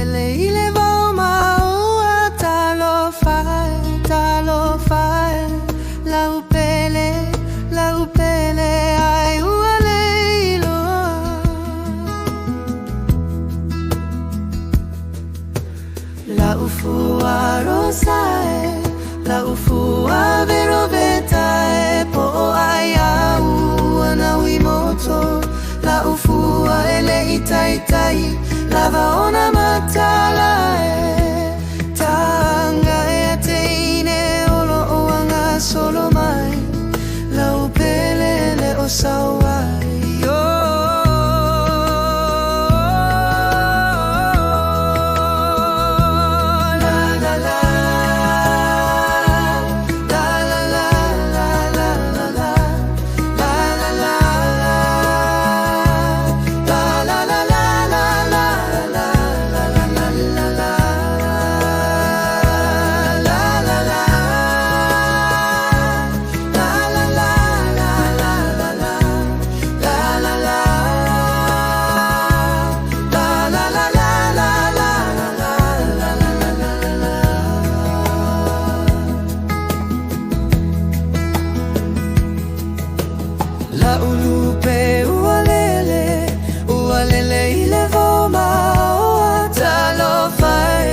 lele ile voma ua talo fai la upele ai ua leilo la ufua rosae la ufua verovetae po ai au na wimoto la ufua ele itaitai la vaona matalae tanga e teine olo oanga solo mai la upele le osawai La ulupe ualele ile voma oa talo fai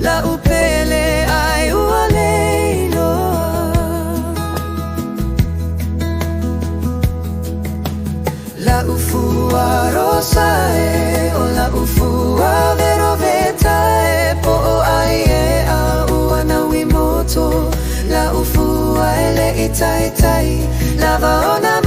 la upele ai ualeilo la ufua rosae o la ufua verovetae po ai e a uana wimoto la ufua ele itaitai la vaona